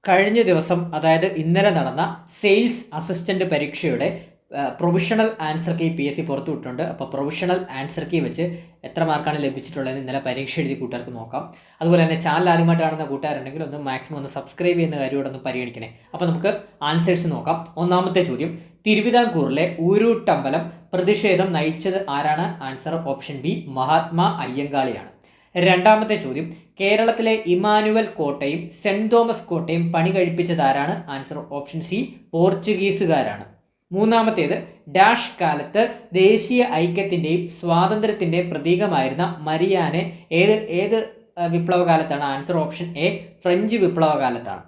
കഴിഞ്ഞ ദിവസം അതായത് ഇന്നലെ നടന്ന സെയിൽസ് അസിസ്റ്റന്റ് പരീക്ഷയുടെ പ്രൊവിഷണൽ ആൻസർ കീ PSC പുറത്തുവിട്ടിട്ടുണ്ട്. അപ്പോൾ പ്രൊവിഷണൽ ആൻസർ കീ വെച്ച് എത്ര മാർക്കാണ് ലഭിച്ചിട്ടുള്ളത് ഇന്നലെ പരീക്ഷ എഴുതി കൂട്ടുകാർക്ക് നോക്കാം. അതുപോലെ തന്നെ ചാനൽ ആദ്യമായിട്ട് കാണുന്ന കൂട്ടുകാരുണ്ടെങ്കിൽ ഒന്ന് മാക്സിമം ഒന്ന് സബ്സ്ക്രൈബ് ചെയ്യുന്ന കാര്യത്തോടെ ഒന്ന് പരിഗണിക്കണേ. അപ്പോൾ നമുക്ക് ആൻസേഴ്സ് നോക്കാം. ഒന്നാമത്തെ ചോദ്യം, തിരുവിതാംകൂറിലെ ഊരൂട്ടമ്പലം പ്രതിഷേധം നയിച്ചത് ആരാണ്? ആൻസർ ഓപ്ഷൻ ബി മഹാത്മാ അയ്യങ്കാളിയാണ്. രണ്ടാമത്തെ ചോദ്യം, കേരളത്തിലെ ഇമാനുവൽ കോട്ടയും സെന്റ് തോമസ് കോട്ടയും പണി കഴിപ്പിച്ചത് ആരാണ്? ആൻസർ ഓപ്ഷൻ സി പോർച്ചുഗീസുകാരാണ്. മൂന്നാമത്തേത്, ഡാഷ് കാലത്ത് ദേശീയ ഐക്യത്തിന്റെയും സ്വാതന്ത്ര്യത്തിന്റെയും പ്രതീകമായിരുന്ന മരിയാനെ ഏത് വിപ്ലവകാലത്താണ്? ആൻസർ ഓപ്ഷൻ എ ഫ്രഞ്ച് വിപ്ലവകാലത്താണ്.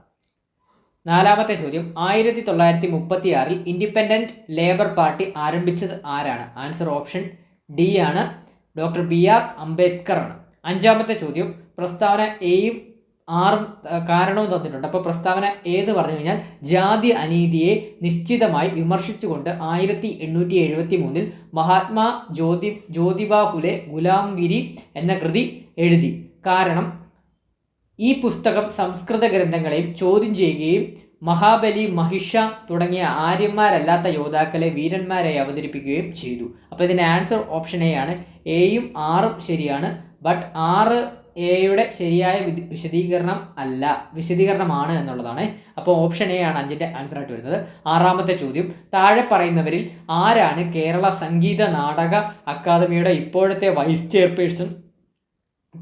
നാലാമത്തെ ചോദ്യം, 1936 ഇൻഡിപെൻഡന്റ് ലേബർ പാർട്ടി ആരംഭിച്ചത് ആരാണ്? ആൻസർ ഓപ്ഷൻ ഡി ആണ്, ഡോക്ടർ BR അംബേദ്കർ ആണ്. അഞ്ചാമത്തെ ചോദ്യം, പ്രസ്താവന എയും ആറും കാരണവും തന്നിട്ടുണ്ട്. അപ്പോൾ പ്രസ്താവന ഏത് പറഞ്ഞു കഴിഞ്ഞാൽ ജാതി അനീതിയെ നിശ്ചിതമായി വിമർശിച്ചുകൊണ്ട് 1873 മഹാത്മാ ജ്യോതിബാ ഫുലെ ഗുലാംഗിരി എന്ന കൃതി എഴുതി. കാരണം ഈ പുസ്തകം സംസ്കൃത ഗ്രന്ഥങ്ങളെയും ചോദ്യം ചെയ്യുകയും മഹാബലി, മഹിഷ തുടങ്ങിയ ആര്യന്മാരല്ലാത്ത യോദ്ധാക്കളെ വീരന്മാരെ അവതരിപ്പിക്കുകയും ചെയ്തു. അപ്പോൾ ഇതിൻ്റെ ആൻസർ ഓപ്ഷൻ എ ആണ്. എയും ആറും ശരിയാണ്. ബട്ട് 6A ശരിയായ വിശദീകരണമാണ് എന്നുള്ളതാണ്. അപ്പോൾ ഓപ്ഷൻ എ ആണ് 5ന്റെ ആൻസർ ആയിട്ട് വരുന്നത്. ആറാമത്തെ ചോദ്യം, താഴെ പറയുന്നവരിൽ ആരാണ് കേരള സംഗീത നാടക അക്കാദമിയുടെ ഇപ്പോഴത്തെ വൈസ് ചെയർപേഴ്സൺ,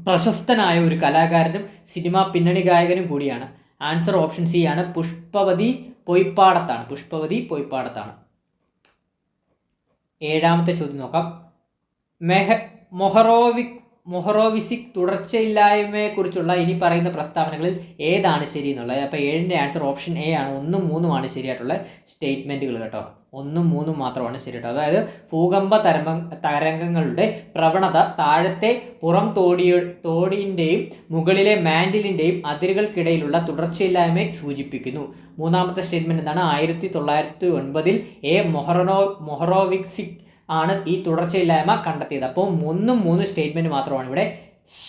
പ്രശസ്തനായ ഒരു കലാകാരനും സിനിമാ പിന്നണി ഗായകനും കൂടിയാണ്? ആൻസർ ഓപ്ഷൻ സി ആണ്, പുഷ്പവതി പൊയ്പ്പാടത്താണ്. ഏഴാമത്തെ ചോദ്യം നോക്കാം. മൊഹറോവിസിക് തുടർച്ചയില്ലായ്മയെക്കുറിച്ചുള്ള ഇനി പറയുന്ന പ്രസ്താവനകളിൽ ഏതാണ് ശരി എന്നുള്ളത്? അപ്പോൾ 7ന്റെ ആൻസർ ഓപ്ഷൻ എ ആണ്. 1ഉം 3ഉമാണ് ശരിയായിട്ടുള്ള സ്റ്റേറ്റ്മെന്റുകൾ കേട്ടോ. 1ഉം 3ഉം മാത്രമാണ് ശരിയാട്ടോ. അതായത് ഭൂകമ്പ തരംഗങ്ങളുടെ പ്രവണത താഴത്തെ പുറം തോടിന്റെയും മുകളിലെ മാൻഡിലിന്റെയും അതിരുകൾക്കിടയിലുള്ള തുടർച്ചയില്ലായ്മയെ സൂചിപ്പിക്കുന്നു. മൂന്നാമത്തെ സ്റ്റേറ്റ്മെന്റ് എന്താണ്? 1909 മൊഹറോവിസിക് ആണ് ഈ തുടർച്ചയില്ലായ്മ കണ്ടെത്തിയത്. അപ്പോൾ 1ഉം 3 സ്റ്റേറ്റ്മെന്റ് മാത്രമാണ് ഇവിടെ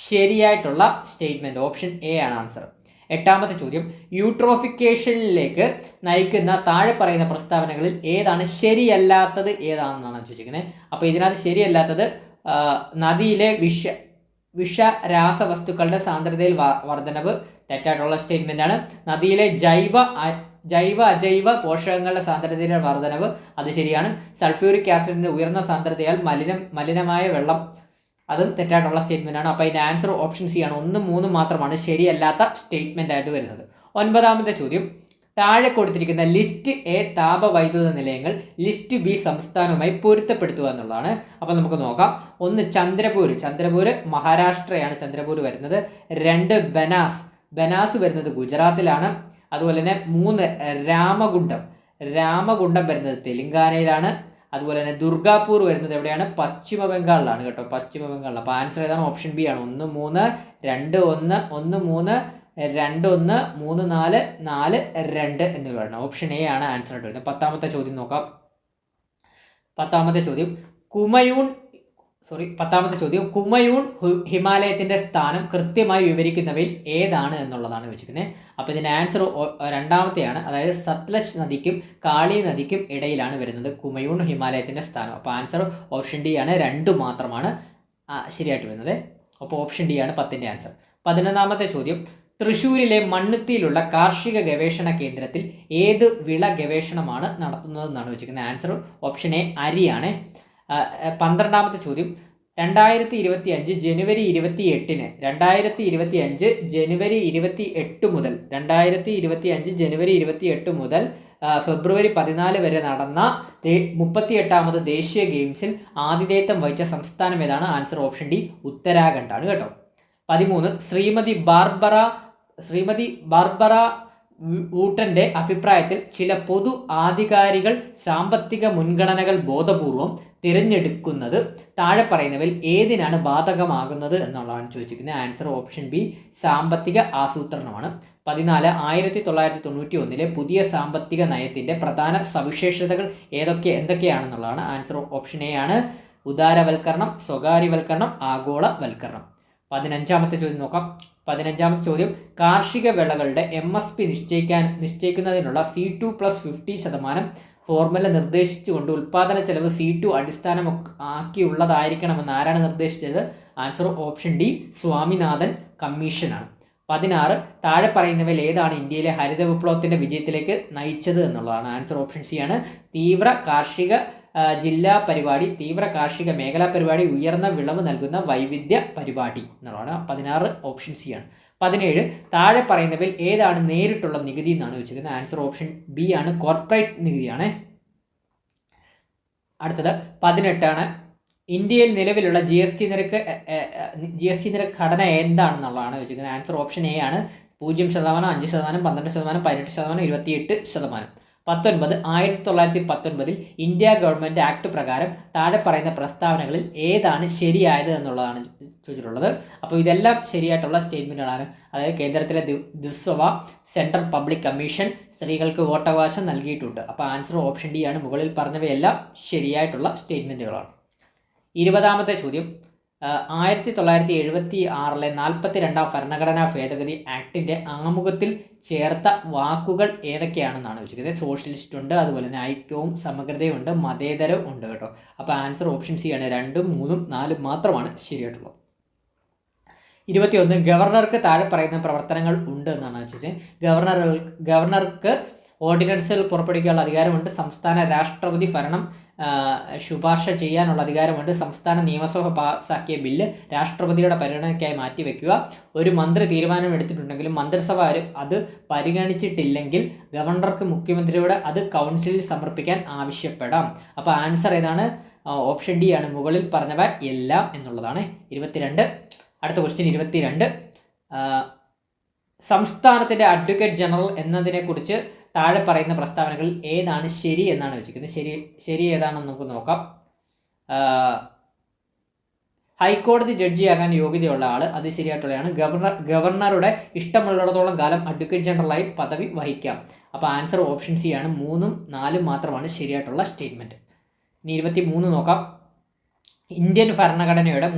ശരിയായിട്ടുള്ള സ്റ്റേറ്റ്മെന്റ്. ഓപ്ഷൻ എ ആണ് ആൻസർ. എട്ടാമത്തെ ചോദ്യം, യൂട്രോഫിക്കേഷനിലേക്ക് നയിക്കുന്ന താഴെ പറയുന്ന പ്രസ്താവനകളിൽ ഏതാണ് ശരിയല്ലാത്തത് ഏതാണെന്നാണ് ചോദിച്ചിരിക്കുന്നത്. അപ്പോൾ ഇതിനകത്ത് ശരിയല്ലാത്തത് നദിയിലെ വിഷരാസവസ്തുക്കളുടെ സാന്ദ്രതയിൽ വർധനവ് തെറ്റായിട്ടുള്ള സ്റ്റേറ്റ്മെന്റ് ആണ്. നദിയിലെ ജൈവ അജൈവ പോഷകങ്ങളുടെ സാന്ദ്രതയിലെ വർധനവ് അത് ശരിയാണ്. സൾഫ്യൂരിക് ആസിഡിന്റെ ഉയർന്ന സാന്ദ്രതയാൽ മലിനമായ വെള്ളം അതും തെറ്റായിട്ടുള്ള സ്റ്റേറ്റ്മെന്റ് ആണ്. അപ്പോൾ അതിന്റെ ആൻസർ ഓപ്ഷൻ സി ആണ്. 1ഉം 3ഉം മാത്രമാണ് ശരിയല്ലാത്ത സ്റ്റേറ്റ്മെന്റ് ആയിട്ട് വരുന്നത്. ഒൻപതാമത്തെ ചോദ്യം, താഴെ കൊടുത്തിരിക്കുന്ന ലിസ്റ്റ് എ താപവൈദ്യുത നിലയങ്ങൾ ലിസ്റ്റ് ബി സംസ്ഥാനവുമായി പൊരുത്തപ്പെടുത്തുക എന്നുള്ളതാണ്. അപ്പോൾ നമുക്ക് നോക്കാം. 1 ചന്ദ്രപൂര് മഹാരാഷ്ട്രയാണ് ചന്ദ്രപൂർ വരുന്നത്. 2 ബനാസ് വരുന്നത് ഗുജറാത്തിലാണ്. അതുപോലെ തന്നെ 3 രാമഗുണ്ടം വരുന്നത് തെലങ്കാനയിലാണ്. അതുപോലെ തന്നെ ദുർഗാപൂർ വരുന്നത് എവിടെയാണ്? പശ്ചിമ ബംഗാളിലാണ് കേട്ടോ, പശ്ചിമ ബംഗാളിൽ. അപ്പോൾ ആൻസർ ഏതാണ്? ഓപ്ഷൻ ബി ആണ്. 1 3 2 1 1 3 2 1 3 4 4 2 എന്നുള്ളതാണ്. ഓപ്ഷൻ എ ആണ് ആൻസർ ആയിട്ട് വരുന്നത്. പത്താമത്തെ ചോദ്യം നോക്കാം. പത്താമത്തെ ചോദ്യം, കുമയൂൺ ഹിമാലയത്തിന്റെ സ്ഥാനം കൃത്യമായി വിവരിക്കുന്നവയിൽ ഏതാണ് എന്നുള്ളതാണ് വെച്ചിരിക്കുന്നത്. അപ്പോൾ ഇതിന്റെ ആൻസർ രണ്ടാമത്തെയാണ്. അതായത് സത്ലജ് നദിക്കും കാളി നദിക്കും ഇടയിലാണ് വരുന്നത് കുമയൂൺ ഹിമാലയത്തിന്റെ സ്ഥാനം. അപ്പോൾ ആൻസർ ഓപ്ഷൻ ഡി ആണ്. 2 മാത്രമാണ് ശരിയായിട്ട് വരുന്നത്. അപ്പോൾ ഓപ്ഷൻ ഡി ആണ് 10ന്റെ ആൻസർ. 11ാമത്തെ ചോദ്യം, തൃശ്ശൂരിലെ മണ്ണുത്തിയിലുള്ള കാർഷിക ഗവേഷണ കേന്ദ്രത്തിൽ ഏത് വിള ഗവേഷണമാണ് നടത്തുന്നതെന്നാണ് വെച്ചിരിക്കുന്നത്. ആൻസർ ഓപ്ഷൻ എ അരിയാണ്. 12ാമത്തെ ചോദ്യം, 2025 ജനുവരി 28 മുതൽ ഫെബ്രുവരി 14 വരെ നടന്ന 38ാമത് ദേശീയ ഗെയിംസിൽ ആതിഥേയത്വം വഹിച്ച സംസ്ഥാനം ഏതാണ്? ആൻസർ ഓപ്ഷൻ ഡി ഉത്തരാഖണ്ഡ് ആണ് കേട്ടോ. 13 ശ്രീമതി ബാർബറ വൂട്ടന്റെ അഭിപ്രായത്തിൽ ചില പൊതു ആധികാരികൾ സാമ്പത്തിക മുൻഗണനകൾ ബോധപൂർവം തിരഞ്ഞെടുക്കുന്നത് താഴെ പറയുന്നവയിൽ ഏതിനാണ് ബാധകമാകുന്നത് എന്നുള്ളതാണ് ചോദിച്ചിരിക്കുന്നത്. ആൻസർ ഓപ്ഷൻ ബി സാമ്പത്തിക ആസൂത്രണമാണ്. 14 1991 പുതിയ സാമ്പത്തിക നയത്തിന്റെ പ്രധാന സവിശേഷതകൾ എന്തൊക്കെയാണെന്നുള്ളതാണ്. ആൻസർ ഓപ്ഷൻ എ ആണ്. ഉദാരവൽക്കരണം, സ്വകാര്യവൽക്കരണം, ആഗോളവൽക്കരണം. 15ാമത്തെ ചോദ്യം നോക്കാം. 15ാമത്തെ ചോദ്യം, കാർഷിക വിളകളുടെ MSP നിശ്ചയിക്കുന്നതിനുള്ള C2+50% ഫോർമുല നിർദ്ദേശിച്ചുകൊണ്ട് ഉൽപ്പാദന ചെലവ് C2 അടിസ്ഥാനമാക്കിയുള്ളതായിരിക്കണമെന്ന് ആരാണ് നിർദ്ദേശിച്ചത്? ആൻസർ ഓപ്ഷൻ ഡി, സ്വാമിനാഥൻ കമ്മീഷനാണ്. 16, താഴെ പറയുന്നവയിൽ ഏതാണ് ഇന്ത്യയിലെ ഹരിത വിപ്ലവത്തിന്റെ വിജയത്തിലേക്ക് നയിച്ചത് എന്നുള്ളതാണ്. ആൻസർ ഓപ്ഷൻ സി ആണ്, തീവ്ര കാർഷിക ജില്ലാ പരിപാടി, തീവ്ര കാർഷിക മേഖലാ പരിപാടി, ഉയർന്ന വിളവ് നൽകുന്ന വൈവിധ്യ പരിപാടി എന്നുള്ളതാണ്. 16 ഓപ്ഷൻ സി ആണ്. 17, താഴെ പറയുന്നവയിൽ ഏതാണ് നേരിട്ടുള്ള നികുതി എന്നാണ് ചോദിച്ചിരിക്കുന്നത്. ആൻസർ ഓപ്ഷൻ ബി ആണ്, കോർപ്പറേറ്റ് നികുതിയാണ്. അടുത്തത് 18 ഇന്ത്യയിൽ നിലവിലുള്ള GST നിരക്ക് ഘടന എന്താണെന്നുള്ളതാണ് ചോദിച്ചിരിക്കുന്നത്. ആൻസർ ഓപ്ഷൻ എ ആണ്, 0%, 5%, 12%, 18%, 28%. 19, 1919 ഇന്ത്യ ഗവൺമെൻറ് ആക്ട് പ്രകാരം താഴെ പറയുന്ന പ്രസ്താവനകളിൽ ഏതാണ് ശരിയായത് എന്നുള്ളതാണ് ചോദിച്ചിട്ടുള്ളത്. അപ്പോൾ ഇതെല്ലാം ശരിയായിട്ടുള്ള സ്റ്റേറ്റ്മെൻറ്റുകളാണ്. അതായത് കേന്ദ്രത്തിലെ ദിസ്വ സെൻട്രൽ പബ്ലിക് കമ്മീഷൻ സ്ത്രീകൾക്ക് വോട്ടവകാശം നൽകിയിട്ടുണ്ട്. അപ്പോൾ ആൻസർ ഓപ്ഷൻ ഡി ആണ്, മുകളിൽ പറഞ്ഞവയെല്ലാം ശരിയായിട്ടുള്ള സ്റ്റേറ്റ്മെൻറ്റുകളാണ്. 20ാമത്തെ ചോദ്യം, 1976 42ാം ഭരണഘടനാ ഭേദഗതി ആക്ടിൻ്റെ ആമുഖത്തിൽ ചേർത്ത വാക്കുകൾ ഏതൊക്കെയാണെന്നാണ് ചോദിച്ചിരിക്കുന്നത്. സോഷ്യലിസ്റ്റ് ഉണ്ട്, അതുപോലെ തന്നെ ഐക്യവും സമഗ്രതയും ഉണ്ട്, മതേതരവും ഉണ്ട് കേട്ടോ. അപ്പോൾ ആൻസർ ഓപ്ഷൻ സി ആണ്, 2, 3, 4 മാത്രമാണ് ശരിയായിട്ടുള്ളത്. 21, ഗവർണർക്ക് താഴെ പറയുന്ന പ്രവർത്തനങ്ങൾ ഉണ്ട് എന്നാണ് ചോദിച്ചത്. ഗവർണർക്ക് ഓർഡിനൻസുകൾ പുറപ്പെടുവിക്കാനുള്ള അധികാരമുണ്ട്, സംസ്ഥാന രാഷ്ട്രപതി ഭരണം ശുപാർശ ചെയ്യാനുള്ള അധികാരമുണ്ട്, സംസ്ഥാന നിയമസഭ പാസാക്കിയ ബില്ല് രാഷ്ട്രപതിയുടെ പരിഗണനയ്ക്കായി മാറ്റിവെക്കുക, ഒരു മന്ത്രി തീരുമാനം എടുത്തിട്ടുണ്ടെങ്കിലും മന്ത്രിസഭ അത് പരിഗണിച്ചിട്ടില്ലെങ്കിൽ ഗവർണർക്ക് മുഖ്യമന്ത്രിയോട് അത് കൗൺസിലിൽ സമർപ്പിക്കാൻ ആവശ്യപ്പെടാം. അപ്പോൾ ആൻസർ ഏതാണ്? ഓപ്ഷൻ ഡി ആണ്, മുകളിൽ പറഞ്ഞവ എല്ലാം എന്നുള്ളതാണ്. 22, അടുത്ത ക്വസ്റ്റ്യൻ 22, സംസ്ഥാനത്തിൻ്റെ അഡ്വക്കേറ്റ് ജനറൽ എന്നതിനെക്കുറിച്ച് താഴെ പറയുന്ന പ്രസ്താവനകളിൽ ഏതാണ് ശരി എന്നാണ് ചോദിച്ചിരിക്കുന്നത്. ശരി ഏതാണെന്ന് നമുക്ക് നോക്കാം. ഹൈക്കോടതി ജഡ്ജിയാകാൻ യോഗ്യതയുള്ള ആൾ, അത് ശരിയായിട്ടുള്ളതാണ്. ഗവർണറുടെ ഇഷ്ടമുള്ളിടത്തോളം കാലം അഡ്വക്കേറ്റ് ജനറലായി പദവി വഹിക്കാം. അപ്പോൾ ആൻസർ ഓപ്ഷൻ സി ആണ്, 3, 4 മാത്രമാണ് ശരിയായിട്ടുള്ള സ്റ്റേറ്റ്മെൻറ്റ്. ഇനി 23 നോക്കാം. ഇന്ത്യൻ ഭരണഘടനയുടെ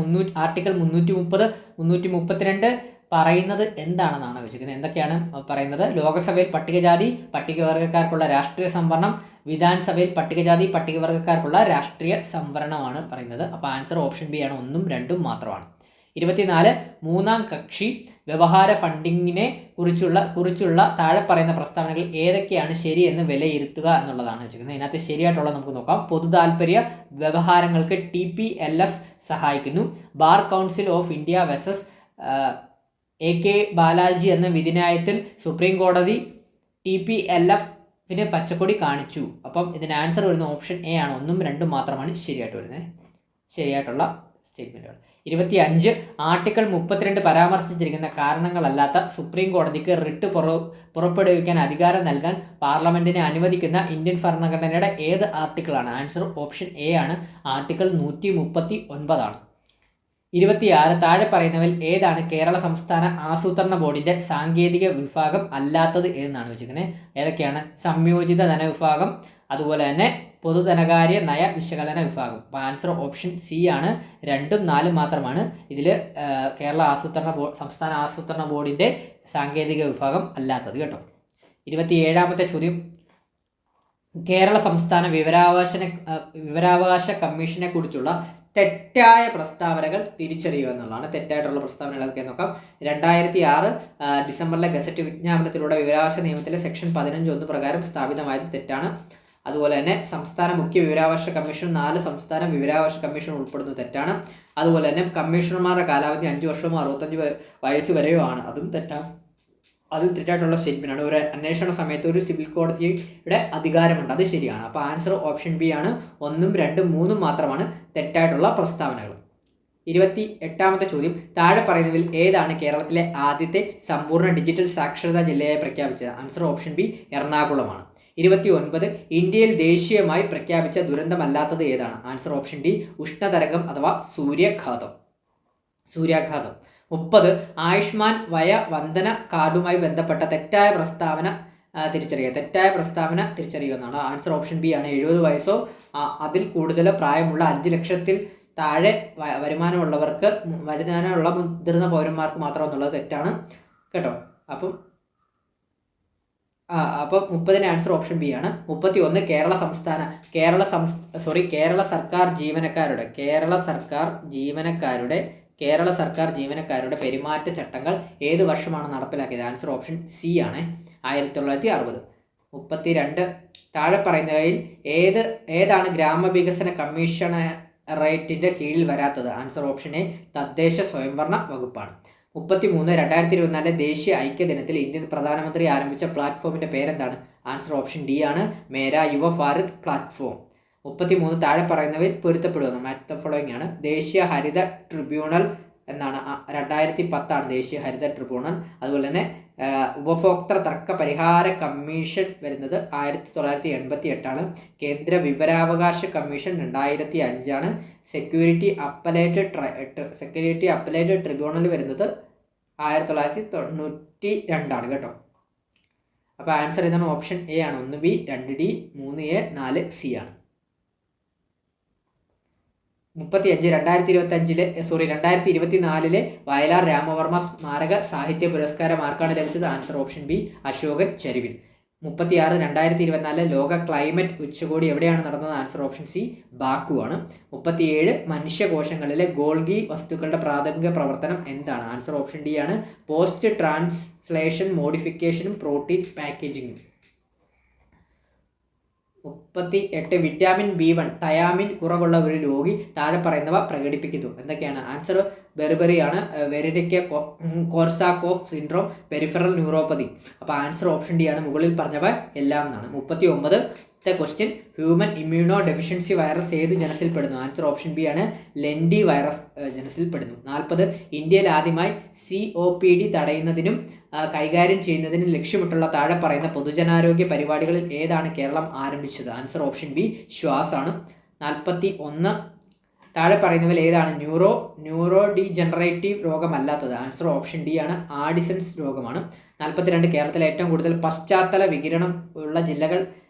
ആർട്ടിക്കിൾ 330, 332 പറയുന്നത് എന്താണെന്നാണ് ചോദിച്ചിരിക്കുന്നത്. എന്തൊക്കെയാണ് പറയുന്നത്? ലോകസഭയിൽ പട്ടികജാതി പട്ടികവർഗക്കാർക്കുള്ള രാഷ്ട്രീയ സംവരണം, വിധാൻസഭയിൽ പട്ടികജാതി പട്ടികവർഗക്കാർക്കുള്ള രാഷ്ട്രീയ സംവരണമാണ് പറയുന്നത്. അപ്പോൾ ആൻസർ ഓപ്ഷൻ ബി ആണ്, 1ഉം 2ഉം മാത്രമാണ്. 24, മൂന്നാം കക്ഷി വ്യവഹാര ഫണ്ടിങ്ങിനെ കുറിച്ചുള്ള താഴെ പറയുന്ന പ്രസ്താവനകൾ ഏതൊക്കെയാണ് ശരിയെന്ന് വിലയിരുത്തുക എന്നുള്ളതാണ് വെച്ചിരിക്കുന്നത്. ഇതിനകത്ത് ശരിയായിട്ടുള്ള നമുക്ക് നോക്കാം. പൊതു താല്പര്യ വ്യവഹാരങ്ങൾക്ക് TPLF സഹായിക്കുന്നു. Bar council of India versus AK Balaji എന്ന വിധിന്യായത്തിൽ സുപ്രീം കോടതി TPLFന് പച്ചക്കൊടി കാണിച്ചു. അപ്പം ഇതിന് ആൻസർ വരുന്ന ഓപ്ഷൻ എ ആണ്, 1ഉം 2ഉം മാത്രമാണ് ശരിയായിട്ട് വരുന്നത്. ശരിയായിട്ടുള്ള സ്റ്റേറ്റ്മെൻറ്റുകൾ. 25, ആർട്ടിക്കിൾ 32 പരാമർശിച്ചിരിക്കുന്ന കാരണങ്ങളല്ലാത്ത സുപ്രീം കോടതിക്ക് റിട്ട് പുറപ്പെടുവിക്കാൻ അധികാരം നൽകാൻ പാർലമെന്റിനെ അനുവദിക്കുന്ന ഇന്ത്യൻ ഭരണഘടനയുടെ ഏത് ആർട്ടിക്കിളാണ്? ആൻസർ ഓപ്ഷൻ എ ആണ്, ആർട്ടിക്കിൾ 139 ആണ്. 26, താഴെ പറയുന്നവയിൽ ഏതാണ് കേരള സംസ്ഥാന ആസൂത്രണ ബോർഡിന്റെ സാങ്കേതിക വിഭാഗം അല്ലാത്തത് എന്നാണ് ചോദിച്ചിരിക്കുന്നത്. ഏതൊക്കെയാണ്? സംയോജിത ധനവിഭാഗം, അതുപോലെ തന്നെ പൊതുധനകാര്യ നയ വിശകലന വിഭാഗം. അപ്പോൾ ആൻസർ ഓപ്ഷൻ സി ആണ്, 2ഉം 4ഉം മാത്രമാണ് ഇതിൽ കേരള സംസ്ഥാന ആസൂത്രണ ബോർഡിന്റെ സാങ്കേതിക വിഭാഗം അല്ലാത്തത് കേട്ടോ. 27ാമത്തെ ചോദ്യം, കേരള സംസ്ഥാന വിവരാവകാശ കമ്മീഷനെ കുറിച്ചുള്ള തെറ്റായ പ്രസ്താവനകൾ തിരിച്ചറിയുക എന്നുള്ളതാണ്. തെറ്റായിട്ടുള്ള പ്രസ്താവനകളൊക്കെ നോക്കാം. 2006 ഡിസംബറിലെ ഗസറ്റ് വിജ്ഞാപനത്തിലൂടെ വിവരാവകാശ നിയമത്തിലെ സെക്ഷൻ 15(1) പ്രകാരം സ്ഥാപിതമായത് തെറ്റാണ്. അതുപോലെ തന്നെ സംസ്ഥാന മുഖ്യ വിവരാവകാശ കമ്മീഷൻ 4 സംസ്ഥാന വിവരാവകാശ കമ്മീഷൻ ഉൾപ്പെടുന്നത് തെറ്റാണ്. അതുപോലെ തന്നെ കമ്മീഷണർമാരുടെ കാലാവധി 5 വർഷമോ 65 വയസ്സ് വരെയോ ആണ്, അതും തെറ്റാണ്. അതും തെറ്റായിട്ടുള്ള സ്റ്റേറ്റ്മെൻറ്റാണ്. ഒരു അന്വേഷണ സമയത്ത് ഒരു സിവിൽ കോടതിയുടെ അധികാരമുണ്ട്, അത് ശരിയാണ്. അപ്പോൾ ആൻസർ ഓപ്ഷൻ ബി ആണ്, 1ഉം 2ഉം 3ഉം മാത്രമാണ് തെറ്റായിട്ടുള്ള പ്രസ്താവനകൾ. 28ാമത്തെ ചോദ്യം, താഴെ പറയുന്നതിൽ ഏതാണ് കേരളത്തിലെ ആദ്യത്തെ സമ്പൂർണ്ണ ഡിജിറ്റൽ സാക്ഷരതാ ജില്ലയായി പ്രഖ്യാപിച്ചത്? Answer option B, എറണാകുളമാണ്. 29, ഇന്ത്യയിൽ ദേശീയമായി പ്രഖ്യാപിച്ച ദുരന്തമല്ലാത്തത് ഏതാണ്? ആൻസർ ഓപ്ഷൻ ഡി, ഉഷ്ണതരംഗം അഥവാ സൂര്യാഘാതം. 30, ആയുഷ്മാൻ വയ വന്ദന കാർഡുമായി ബന്ധപ്പെട്ട തെറ്റായ പ്രസ്താവന തിരിച്ചറിയുക എന്നാണ്. ആൻസർ ഓപ്ഷൻ ബി ആണ്, 70 വയസ്സോ അതിൽ കൂടുതലോ പ്രായമുള്ള 5 ലക്ഷത്തിൽ താഴെ വരുമാനമുള്ളവർക്ക് വരുമാനമുള്ള മുതിർന്ന പൗരന്മാർക്ക് മാത്രം എന്നുള്ളത് തെറ്റാണ് കേട്ടോ. അപ്പം 30 ആൻസർ ഓപ്ഷൻ ബി ആണ്. 31 കേരള സർക്കാർ ജീവനക്കാരുടെ പെരുമാറ്റ ചട്ടങ്ങൾ ഏത് വർഷമാണ് നടപ്പിലാക്കിയത്? ആൻസർ ഓപ്ഷൻ സി ആണ്, 1960. 32 താഴെ പറയുന്നവയിൽ ഏതാണ് ഗ്രാമവികസന കമ്മീഷണറേറ്റിന്റെ കീഴിൽ വരാത്തത്? ആൻസർ ഓപ്ഷൻ എ, തദ്ദേശ സ്വയംഭരണ വകുപ്പാണ്. 33 2024 ദേശീയ ഐക്യദിനത്തിൽ ഇന്ത്യൻ പ്രധാനമന്ത്രി ആരംഭിച്ച പ്ലാറ്റ്ഫോമിന്റെ പേരെന്താണ്? ആൻസർ ഓപ്ഷൻ ഡി ആണ്, മേരാ യുവ ഭാരത് പ്ലാറ്റ്ഫോം. 33 താഴെ പറയുന്നവയിൽ പൊരുത്തപ്പെടുന്നു. മാച്ച് ദ ഫോളോയിങ് ആണ്. ദേശീയ ഹരിത ട്രിബ്യൂണൽ എന്നാണ് 2010 ആണ് ദേശീയ ഹരിത ട്രിബ്യൂണൽ. അതുപോലെ തന്നെ ഉപഭോക്തൃ തർക്ക പരിഹാര കമ്മീഷൻ വരുന്നത് 1988 ആണ്. കേന്ദ്ര വിവരാവകാശ കമ്മീഷൻ 2005 ആണ്. സെക്യൂരിറ്റി അപ്പലേറ്റ് ട്രിബ്യൂണൽ വരുന്നത് 1992 ആണ് കേട്ടോ. അപ്പോൾ ആൻസർ ഇതാണ്, ഓപ്ഷൻ എ ആണ്. 1 ബി, 2 ഡി, 3 എ, 4 സി ആണ്. 35 2024 വയലാർ രാമവർമ്മ സ്മാരക സാഹിത്യ പുരസ്കാരം ആർക്കാണ് ലഭിച്ചത്? Answer option B, Ashokan Charuvil. 36 2024 ലോക ക്ലൈമറ്റ് ഉച്ചകോടി എവിടെയാണ് നടന്നത്? ആൻസർ ഓപ്ഷൻ സി, ബാക്കു ആണ്. 37 മനുഷ്യകോശങ്ങളിലെ ഗോൾഗി വസ്തുക്കളുടെ പ്രാഥമിക പ്രവർത്തനം എന്താണ്? ആൻസർ ഓപ്ഷൻ ഡി ആണ്, പോസ്റ്റ് ട്രാൻസ്ലേഷൻ മോഡിഫിക്കേഷനും പ്രോട്ടീൻ പാക്കേജിങ്ങും. 38 വിറ്റാമിൻ B1 തയാമിൻ കുറവുള്ള ഒരു രോഗി താഴെ പറയുന്നവ പ്രകടിപ്പിക്കുന്നു. എന്തൊക്കെയാണ്? ആൻസർ ബെർബറി ആണ്, വെരിഡിക്ക കോർസാക്കോഫ് സിൻഡ്രോം, പെരിഫറൽ ന്യൂറോപ്പതി. അപ്പോൾ ആൻസർ ഓപ്ഷൻ ഡി ആണ്, മുകളിൽ പറഞ്ഞവ എല്ലാം എന്നാണ്. 39 question, human immuno deficiency virus ഏത് ജനസിൽപ്പെടുന്നു? ആൻസർ ഓപ്ഷൻ ബി ആണ്, ലെൻഡി വൈറസ് ജനസിൽപ്പെടുന്നു. 40 ഇന്ത്യയിൽ ആദ്യമായി COPD തടയുന്നതിനും കൈകാര്യം ചെയ്യുന്നതിനും ലക്ഷ്യമിട്ടുള്ള താഴെ പറയുന്ന പൊതുജനാരോഗ്യ പരിപാടികളിൽ ഏതാണ് കേരളം ആരംഭിച്ചത്? Answer option B, ശ്വാസാണ്. 41 താഴെ പറയുന്നവയിൽ ഏതാണ് ന്യൂറോ ഡീജനറേറ്റീവ് രോഗമല്ലാത്തത്? ആൻസർ ഓപ്ഷൻ ഡി ആണ്, ആഡിസൺസ് രോഗമാണ്. 42 കേരളത്തിലെ ഏറ്റവും കൂടുതൽ പശ്ചാത്തല വികിരണം ഉള്ള ജില്ലകൾ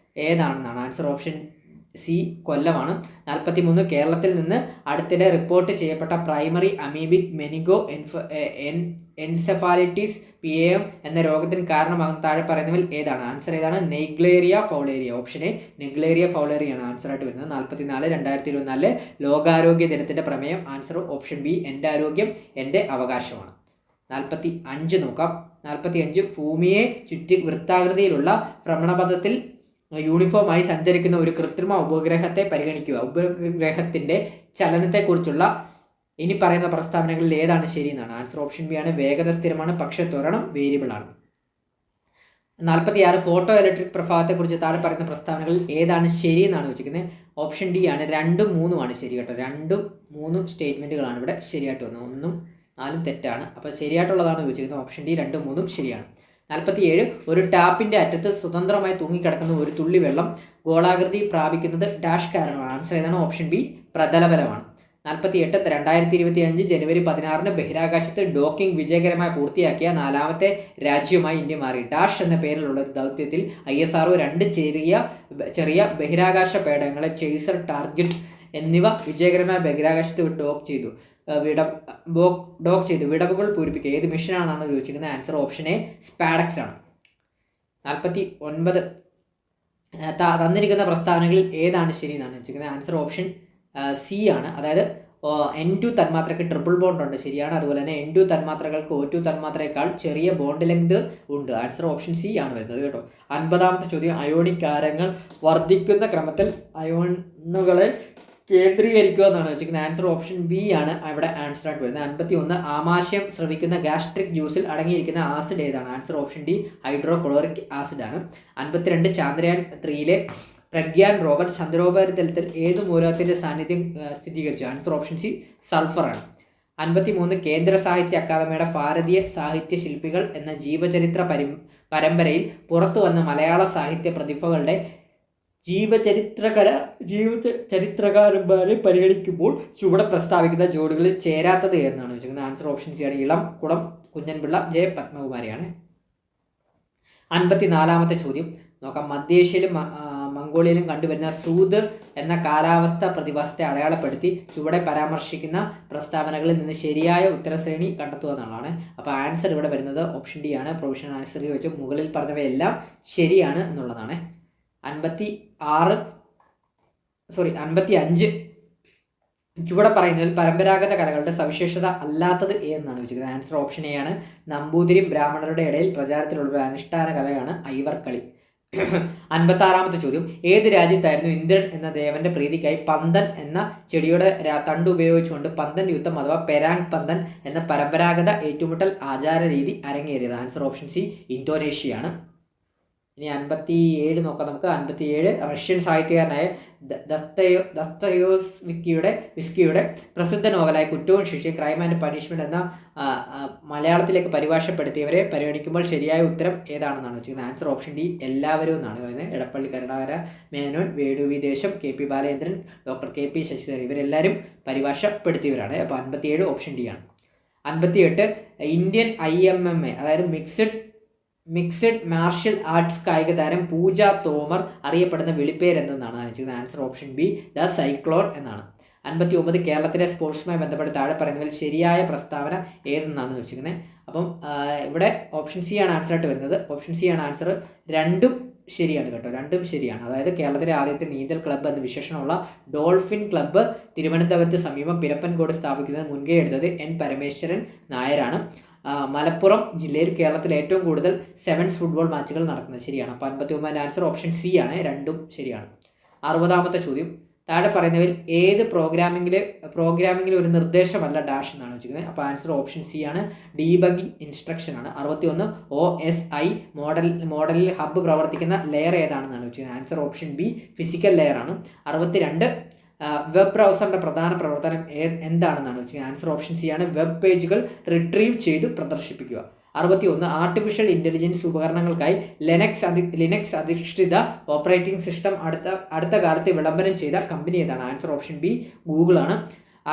ഏതാണെന്നാണ്? ആൻസർ ഓപ്ഷൻ സി, കൊല്ലമാണ്. 43 കേരളത്തിൽ നിന്ന് അടുത്തിടെ റിപ്പോർട്ട് ചെയ്യപ്പെട്ട primary amoebic meningoencephalitis PAM എന്ന രോഗത്തിന് കാരണമാകുന്ന താഴെ പറയുന്നവയിൽ ഏതാണ്? ആൻസർ ഏതാണ്? Naegleria fowleri. Option a, Naegleria fowleri ആണ് ആൻസർ ആയിട്ട് വരുന്നത്. 44 2024 ലോകാരോഗ്യ ദിനത്തിന്റെ പ്രമേയം? ആൻസർ ഓപ്ഷൻ ബി, എൻ്റെ ആരോഗ്യം എൻ്റെ അവകാശമാണ്. 45 നോക്കാം. 45 ഭൂമിയെ ചുറ്റി വൃത്താകൃതിയിലുള്ള ഭ്രമണപഥത്തിൽ യൂണിഫോമായി സഞ്ചരിക്കുന്ന ഒരു കൃത്രിമ ഉപഗ്രഹത്തെ പരിഗണിക്കുക. ഉപഗ്രഹത്തിന്റെ ചലനത്തെക്കുറിച്ചുള്ള ഇനി പറയുന്ന പ്രസ്താവനകളിൽ ഏതാണ് ശരി എന്നാണ്? ആൻസർ ഓപ്ഷൻ ബി ആണ്, വേഗത സ്ഥിരമാണ് പക്ഷേ ത്വരണം വേരിയബിൾ ആണ്. 46 ഫോട്ടോ ഇലക്ട്രിക് പ്രഭാവത്തെക്കുറിച്ച് താഴെ പറയുന്ന പ്രസ്താവനകളിൽ ഏതാണ് ശരി എന്നാണ് ചോദിക്കുന്നത്? ഓപ്ഷൻ ഡി ആണ്, 2ഉം 3ഉം ആണ് ശരി കേട്ടോ. 2ഉം 3ഉം സ്റ്റേറ്റ്മെന്റുകളാണ് ഇവിടെ ശരിയായിട്ട് വന്നത്. 1ഉം 4ഉം തെറ്റാണ്. അപ്പോൾ ശരിയായിട്ടുള്ളതാണ് ചോദിച്ചിരിക്കുന്നത്. ഓപ്ഷൻ ഡി 2ഉം 3ഉം ശരിയാണ്. 47 ഒരു ടാപ്പിന്റെ അറ്റത്ത് സ്വതന്ത്രമായി തൂങ്ങിക്കിടക്കുന്ന ഒരു തുള്ളി വെള്ളം ഗോളാകൃതി പ്രാപിക്കുന്നത് ഡാഷ് കാരണമാണ്. ആൻസർ ഏതാണ്? Option B, പ്രതലബലമാണ്. 48 2025 ജനുവരി 16 ബഹിരാകാശത്ത് ഡോക്കിംഗ് വിജയകരമായി പൂർത്തിയാക്കിയ 4ാമത്തെ രാജ്യമായി ഇന്ത്യ മാറി. ഡാഷ് എന്ന പേരിലുള്ള ഒരു ദൗത്യത്തിൽ ISRO 2 ചെറിയ ബഹിരാകാശ പേടകങ്ങളെ ചേസർ, ടാർഗറ്റ് എന്നിവ വിജയകരമായി ബഹിരാകാശത്ത് ഡോക്ക് ചെയ്തു വിടവുകൾ പൂരിപ്പിക്കുക. ഏത് മിഷനാണെന്നാണ് ചോദിച്ചിരിക്കുന്നത്? ആൻസർ ഓപ്ഷൻ എ, സ്പാഡക്സ് ആണ്. 49 തന്നിരിക്കുന്ന പ്രസ്താവനകളിൽ ഏതാണ് ശരി എന്നാണ് ചോദിച്ചിരിക്കുന്നത്? ആൻസർ ഓപ്ഷൻ സി ആണ്. അതായത് N2 തന്മാത്രയ്ക്ക് ട്രിപ്പിൾ ബോണ്ട് ഉണ്ട്, ശരിയാണ്. അതുപോലെ തന്നെ N2 തന്മാത്രകൾക്ക് O2 തന്മാത്രയേക്കാൾ ചെറിയ ബോണ്ട് ലെങ്ത് ഉണ്ട്. ആൻസർ ഓപ്ഷൻ സി ആണ് വരുന്നത് കേട്ടോ. 50ാമത്തെ ചോദ്യം, അയോണിക് ആരങ്ങൾ വർദ്ധിക്കുന്ന ക്രമത്തിൽ അയോണുകളെ കേന്ദ്രീകരിക്കുക എന്നാണ് വെച്ചിരിക്കുന്നത്. ആൻസർ ഓപ്ഷൻ ബി ആണ് ഇവിടെ ആൻസർ ആയിട്ട് വരുന്നത്. 51 ആമാശയം സ്രവിക്കുന്ന ഗാസ്ട്രിക് ജ്യൂസിൽ അടങ്ങിയിരിക്കുന്ന ആസിഡ് ഏതാണ്? Answer option D, hydrochloric acid ആണ്. 52 ചാന്ദ്രയാൻ 3 പ്രഗ്യാൻ റോവർ ചന്ദ്രോപരിതലത്തിൽ ഏത് മൂലകത്തിന്റെ സാന്നിധ്യം സ്ഥിരീകരിച്ചു? ആൻസർ ഓപ്ഷൻ സി, സൾഫർ ആണ്. 53 കേന്ദ്ര സാഹിത്യ അക്കാദമിയുടെ ഭാരതീയ സാഹിത്യ ശില്പികൾ എന്ന ജീവചരിത്ര പരമ്പരയിൽ പുറത്തു വന്ന മലയാള സാഹിത്യ പ്രതിഭകളുടെ ജീവചരിത്രകാരന്മാരെ പരിഗണിക്കുമ്പോൾ ചുവടെ പ്രസ്താവിക്കുന്ന ജോഡികളിൽ ചേരാത്തത് എന്നാണ് ചോദിക്കുന്നത്? ആൻസർ ഓപ്ഷൻ സി ആണ്, ഇളം കുളം കുഞ്ഞൻപിള്ള, ജെ പത്മകുമാരിയാണ്. 54ാമത്തെ ചോദ്യം നോക്കാം. മധ്യേഷ്യയിലും മംഗോളിയയിലും കണ്ടുവരുന്ന സൂദ് എന്ന കാലാവസ്ഥ പ്രതിഭാസത്തെ അടയാളപ്പെടുത്തി ചുവടെ പരാമർശിക്കുന്ന പ്രസ്താവനകളിൽ നിന്ന് ശരിയായ ഉത്തരശ്രേണി കണ്ടെത്തുക എന്നുള്ളതാണ്. അപ്പോൾ ആൻസർ ഇവിടെ വരുന്നത് ഓപ്ഷൻ ഡി ആണ്. പ്രൊവിഷണൽ ആൻസർ വെച്ച് മുകളിൽ പറഞ്ഞവയെല്ലാം ശരിയാണ് എന്നുള്ളതാണ്. 55 ചുവടെ പറയുന്നതിൽ പരമ്പരാഗത കലകളുടെ സവിശേഷത അല്ലാത്തത് എന്നാണ് ചോദിക്കുന്നത്. ആൻസർ ഓപ്ഷൻ എ ആണ്. നമ്പൂതിരി ബ്രാഹ്മണരുടെ ഇടയിൽ പ്രചാരത്തിലുള്ള ഒരു അനുഷ്ഠാന കലയാണ് ഐവർക്കളി. 56 ചോദ്യം, ഏത് രാജ്യത്തായിരുന്നു ഇന്ദ്രൻ എന്ന ദേവന്റെ പ്രീതിക്കായി പന്തൻ എന്ന ചെടിയുടെ തണ്ട് ഉപയോഗിച്ചുകൊണ്ട് പന്തൻ യുദ്ധം അഥവാ പെരാങ് പന്തൻ എന്ന പരമ്പരാഗത ഏറ്റുമുട്ടൽ ആചാര രീതി അരങ്ങേറിയത്? ആൻസർ ഓപ്ഷൻ സി ഇന്തോനേഷ്യയാണ്. ഇനി 57 നോക്കാം നമുക്ക്. 57 റഷ്യൻ സാഹിത്യകാരനായ ദസ്തയേവ്സ്കിയുടെ പ്രസിദ്ധ നോവലായ കുറ്റവും ശിക്ഷയും ക്രൈം ആൻഡ് പണിഷ്മെന്റ് എന്ന മലയാളത്തിലേക്ക് പരിഭാഷപ്പെടുത്തിയവരെ പരിഗണിക്കുമ്പോൾ ശരിയായ ഉത്തരം ഏതാണെന്നാണ് വെച്ചിരിക്കുന്നത്? ആൻസർ ഓപ്ഷൻ ഡി എല്ലാവരും എന്നാണ് പറയുന്നത്. എടപ്പള്ളി കരുണാകര മേനോൻ, വേണുവി ദേശം, KP Balachandran, doctor KP Sasidharan ഇവരെല്ലാവരും പരിഭാഷപ്പെടുത്തിയവരാണ്. അപ്പോൾ 57 ഓപ്ഷൻ ഡി ആണ്. 58 ഇന്ത്യൻ IMMA അതായത് മിക്സഡ് മാർഷ്യൽ ആർട്സ് കായിക താരം പൂജ തോമർ അറിയപ്പെടുന്ന വിളിപ്പേര് എന്തെന്നാണ് ചോദിക്കുന്നത്? Answer option B the cyclone എന്നാണ്. 59 കേരളത്തിലെ സ്പോർട്സുമായി ബന്ധപ്പെട്ട് താഴെ പറയുന്നതിൽ ശരിയായ പ്രസ്താവന ഏതെന്നാണ് ചോദിച്ചിരിക്കുന്നത്? അപ്പം ഇവിടെ ഓപ്ഷൻ സി ആണ് ആൻസർ ആയിട്ട് വരുന്നത്. ഓപ്ഷൻ സി ആണ് ആൻസർ. രണ്ടും ശരിയാണ് കേട്ടോ, രണ്ടും ശരിയാണ്. അതായത് കേരളത്തിലെ ആദ്യത്തെ നീന്തൽ ക്ലബ്ബ് എന്ന വിശേഷണമുള്ള ഡോൾഫിൻ ക്ലബ്ബ് തിരുവനന്തപുരത്ത് സമീപം പിരപ്പൻകോട് സ്ഥാപിക്കുന്നത് മുൻകൈ എടുത്തത് N പരമേശ്വരൻ നായരാണ്. മലപ്പുറം ജില്ലയിൽ കേരളത്തിൽ ഏറ്റവും കൂടുതൽ സെവൻസ് ഫുട്ബോൾ മാച്ചുകൾ നടക്കുന്നത് ശരിയാണ്. അപ്പോൾ 59 ആൻസർ ഓപ്ഷൻ സി ആണ്. രണ്ടും ശരിയാണ്. 60 ചോദ്യം, താഴെ പറയുന്നവയിൽ ഏത് പ്രോഗ്രാമിംഗിലെ ഒരു നിർദ്ദേശമല്ല ഡാഷ് എന്നാണ് വെച്ചിരിക്കുന്നത്? അപ്പോൾ ആൻസർ ഓപ്ഷൻ സി ആണ്. ഡീബഗിംഗ് ഇൻസ്ട്രക്ഷൻ ആണ്. 61 OSI മോഡലിൽ ഹബ്ബ് പ്രവർത്തിക്കുന്ന ലെയർ ഏതാണെന്നാണ് വെച്ചിരിക്കുന്നത്? Answer option B physical layer ആണ്. 62 വെബ് ബ്രൗസറിന്റെ പ്രധാന പ്രവർത്തനം എന്താണെന്നാണ് വെച്ചാൽ? ആൻസർ ഓപ്ഷൻ സി ആണ്. വെബ് പേജുകൾ റിട്രീവ് ചെയ്ത് പ്രദർശിപ്പിക്കുക. 61 ആർട്ടിഫിഷ്യൽ ഇന്റലിജൻസ് ഉപകരണങ്ങൾക്കായി ലിനക്സ് അധിഷ്ഠിത ഓപ്പറേറ്റിംഗ് സിസ്റ്റം അടുത്ത കാലത്ത് വിളംബരം ചെയ്ത കമ്പനി ഏതാണ്? ആൻസർ ഓപ്ഷൻ ബി ഗൂഗിൾ ആണ്.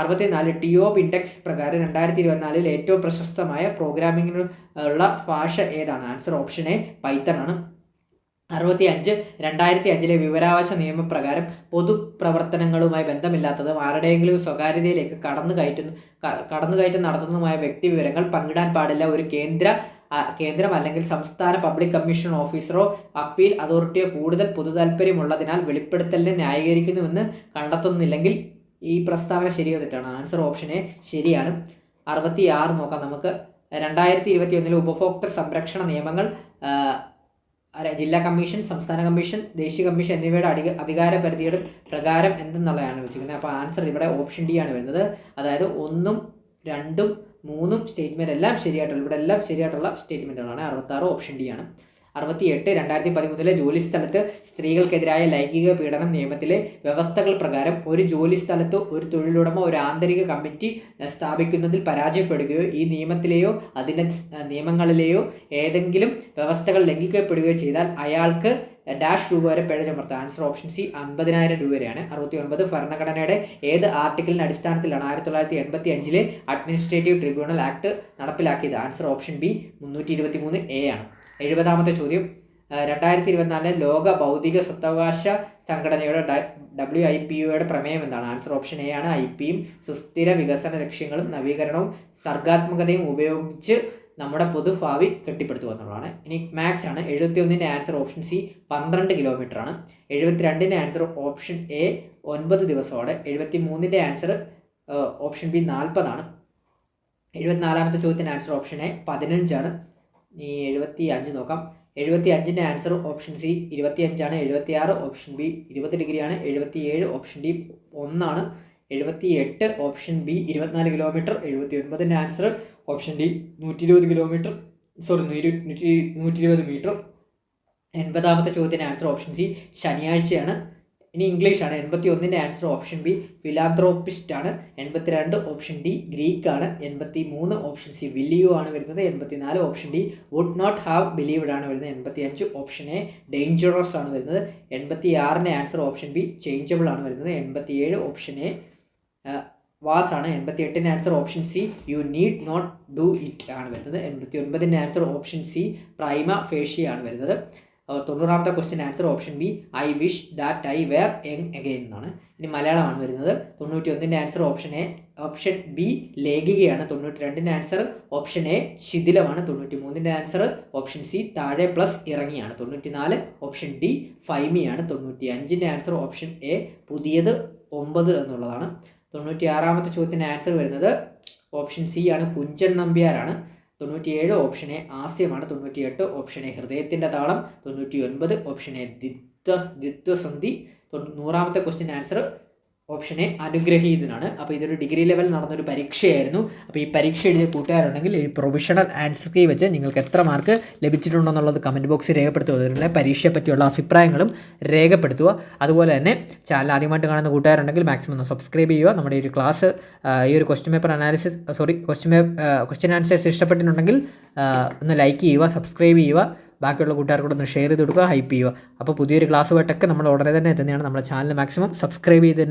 64 ടിയോബ് ഇൻഡെക്സ് പ്രകാരം 2024 ഏറ്റവും പ്രശസ്തമായ പ്രോഗ്രാമിംഗിനുള്ള ഭാഷ ഏതാണ്? ആൻസർ ഓപ്ഷൻ എ പൈത്തൺ ആണ്. 65 2005 വിവരാവകാശ നിയമപ്രകാരം പൊതുപ്രവർത്തനങ്ങളുമായി ബന്ധമില്ലാത്തതും ആരുടെയെങ്കിലും സ്വകാര്യതയിലേക്ക് കടന്നുകയറ്റം നടത്തുന്നതുമായ വ്യക്തി വിവരങ്ങൾ പങ്കിടാൻ പാടില്ല ഒരു കേന്ദ്രം അല്ലെങ്കിൽ സംസ്ഥാന പബ്ലിക് കമ്മീഷൻ ഓഫീസറോ അപ്പീൽ അതോറിറ്റിയോ കൂടുതൽ പൊതുതാൽപര്യമുള്ളതിനാൽ വെളിപ്പെടുത്തലിനെ ന്യായീകരിക്കുന്നുവെന്ന് കണ്ടെത്തുന്നില്ലെങ്കിൽ ഈ പ്രസ്താവന ശരിയോ തെറ്റാണ്? ആൻസർ ഓപ്ഷൻ എ ശരിയാണ്. 66 നോക്കാം നമുക്ക്. 2021 ഉപഭോക്തൃ സംരക്ഷണ നിയമങ്ങൾ ജില്ലാ കമ്മീഷൻ, സംസ്ഥാന കമ്മീഷൻ, ദേശീയ കമ്മീഷൻ എന്നിവയുടെ അധികാര പരിധിയുടെ പ്രകാരം എന്തെന്നുള്ളതാണ് വെച്ചിരിക്കുന്നത്? അപ്പോൾ ആൻസർ ഇവിടെ ഓപ്ഷൻ ഡി ആണ് വരുന്നത്. അതായത് 1, 2, 3 സ്റ്റേറ്റ്മെൻറ്റ് എല്ലാം ശരിയായിട്ടുള്ള ഇവിടെ എല്ലാം ശരിയായിട്ടുള്ള സ്റ്റേറ്റ്മെൻറ്റുകളാണ്. 66 ഓപ്ഷൻ ഡി ആണ്. 68 2013 ജോലിസ്ഥലത്ത് സ്ത്രീകൾക്കെതിരായ ലൈംഗിക പീഡനം നിയമത്തിലെ വ്യവസ്ഥകൾ പ്രകാരം ഒരു ജോലിസ്ഥലത്ത് ഒരു തൊഴിലുടമ ഒരു ആന്തരിക കമ്മിറ്റി സ്ഥാപിക്കുന്നതിൽ പരാജയപ്പെടുകയോ ഈ നിയമത്തിലെയോ അതിൻ്റെ നിയമങ്ങളിലെയോ ഏതെങ്കിലും വ്യവസ്ഥകൾ ലംഘിക്കപ്പെടുകയോ ചെയ്താൽ അയാൾക്ക് $രൂപ വരെ പിഴ ചുമർത്താം. ആൻസർ ഓപ്ഷൻ സി 50,000 രൂപ വരെയാണ്. 69 ഭരണഘടനയുടെ ഏത് ആർട്ടിക്കിളിൻ്റെ അടിസ്ഥാനത്തിലാണ് 1985 അഡ്മിനിസ്ട്രേറ്റീവ് ട്രിബ്യൂണൽ ആക്ട് നടപ്പിലാക്കിയത്? ആൻസർ ഓപ്ഷൻ ബി 323A ആണ്. 70 ചോദ്യം, 2024 ലോക ബൗദ്ധിക സ്വത്തവകാശ സംഘടനയുടെ WIPOയുടെ പ്രമേയം എന്താണ്? ആൻസർ ഓപ്ഷൻ എ ആണ്. IPയും സുസ്ഥിര വികസന ലക്ഷ്യങ്ങളും നവീകരണവും സർഗാത്മകതയും ഉപയോഗിച്ച് നമ്മുടെ പൊതുഭാവി കെട്ടിപ്പടുത്തുക എന്നുള്ളതാണ്. ഇനി മാത്സ് ആണ്. 71 ആൻസർ ഓപ്ഷൻ സി 12 കിലോമീറ്റർ ആണ്. 72 ആൻസർ ഓപ്ഷൻ എ 9 ദിവസമാണ്. 73 ആൻസർ ഓപ്ഷൻ ബി 40 ആണ്. 74 ചോദ്യത്തിൻ്റെ ആൻസർ ഓപ്ഷൻ എ 15 ആണ്. ഇനി 75 നോക്കാം. 75 ആൻസർ ഓപ്ഷൻ സി 25 ആണ്. 76 ഓപ്ഷൻ ബി 20 ഡിഗ്രിയാണ്. 77 ഓപ്ഷൻ ഡി 1 ആണ്. 78 option B 24 kilometre. 79 answer option D 120 kilometre 120 metre. 80 ചോദ്യത്തിൻ്റെ ആൻസർ ഓപ്ഷൻ സി ശനിയാഴ്ചയാണ്. ഇനി ഇംഗ്ലീഷാണ്. 81 ആൻസർ ഓപ്ഷൻ ബി ഫിലാന്ത്രോപ്പിസ്റ്റ് ആണ്. 82 ഓപ്ഷൻ ഡി ഗ്രീക്ക് ആണ്. 83 ഓപ്ഷൻ സി വില്ലിയോ ആണ് വരുന്നത്. 84 option D would not have believed ആണ് വരുന്നത്. 85 ഓപ്ഷൻ എ ഡേഞ്ചറസ് ആണ് വരുന്നത്. 86 ആൻസർ ഓപ്ഷൻ ബി ചേഞ്ചബിൾ ആണ് വരുന്നത്. 87 ഓപ്ഷൻ എ വാസ് ആണ്. 88 answer option c you need not do it ആണ് വരുന്നത്. 89 answer option c prima facie ആണ് വരുന്നത്. 90ാമത്തെ question answer option b I wish that I were young again എന്നാണ്. ഇനി മലയാളമാണ് വരുന്നത്. 91ൻ്റെ ആൻസർ ഓപ്ഷൻ ബി ലേഖികയാണ്. 92ൻ്റെ ആൻസർ ഓപ്ഷൻ എ ശിഥിലമാണ്. 93ൻ്റെ ആൻസർ ഓപ്ഷൻ സി താഴെ പ്ലസ് ഇറങ്ങിയാണ്. 94 ഓപ്ഷൻ ഡി ഫൈമിയാണ്. 95ൻ്റെ ആൻസർ ഓപ്ഷൻ എ പുതിയത് 9 എന്നുള്ളതാണ്. 96ാമത്തെ ചോദ്യത്തിൻ്റെ ആൻസർ വരുന്നത് ഓപ്ഷൻ സി ആണ്, കുഞ്ചൻ നമ്പ്യാരാണ്. 97 ഓപ്ഷൻ എ ആസ്യമാണ്. 98 ഓപ്ഷൻ എ ഹൃദയത്തിൻ്റെ താളം. 99 ഓപ്ഷൻ എ ദ്വിത്വസന്ധി. 100ാമത്തെ ക്വസ്റ്റ്യൻ ആൻസർ ഓപ്ഷൻ എ അനുഗ്രഹീതനാണ്. അപ്പോൾ ഇതൊരു ഡിഗ്രി ലെവൽ നടന്നൊരു പരീക്ഷയായിരുന്നു. അപ്പോൾ ഈ പരീക്ഷ എഴുതിയ കൂട്ടുകാരുണ്ടെങ്കിൽ ഈ പ്രൊവിഷണൽ ആൻസർ കീ വെച്ച് നിങ്ങൾക്ക് എത്ര മാർക്ക് ലഭിച്ചിട്ടുണ്ടെന്നുള്ളത് കമൻറ്റ് ബോക്സിൽ രേഖപ്പെടുത്തുക. അതുപോലെ പരീക്ഷയെ പറ്റിയുള്ള അഭിപ്രായങ്ങളും രേഖപ്പെടുത്തുക. അതുപോലെ തന്നെ ചാനൽ ആദ്യമായിട്ട് കാണുന്ന കൂട്ടുകാരുണ്ടെങ്കിൽ മാക്സിമം ഒന്ന് സബ്സ്ക്രൈബ് ചെയ്യുക. നമ്മുടെ ഈ ഒരു ക്ലാസ് ഈ ഒരു ക്വസ്റ്റ്യൻ ആൻസേഴ്സ് ഇഷ്ടപ്പെട്ടിട്ടുണ്ടെങ്കിൽ ഒന്ന് ലൈക്ക് ചെയ്യുക, സബ്സ്ക്രൈബ് ചെയ്യുക, ബാക്കിയുള്ള കൂട്ടുകാർക്കൂടെ ഒന്ന് ഷെയർ ചെയ്ത് കൊടുക്കുക, ഹൈപ്പ് ചെയ്യുക. അപ്പോൾ പുതിയൊരു ക്ലാസ്സുമായിട്ടൊക്കെ നമ്മൾ ഉടനെ തന്നെ എത്തുന്നതാണ്. നമ്മുടെ ചാനൽ മാക്സിമം സബ്സ്ക്രൈബ് ചെയ്ത് തന്നെ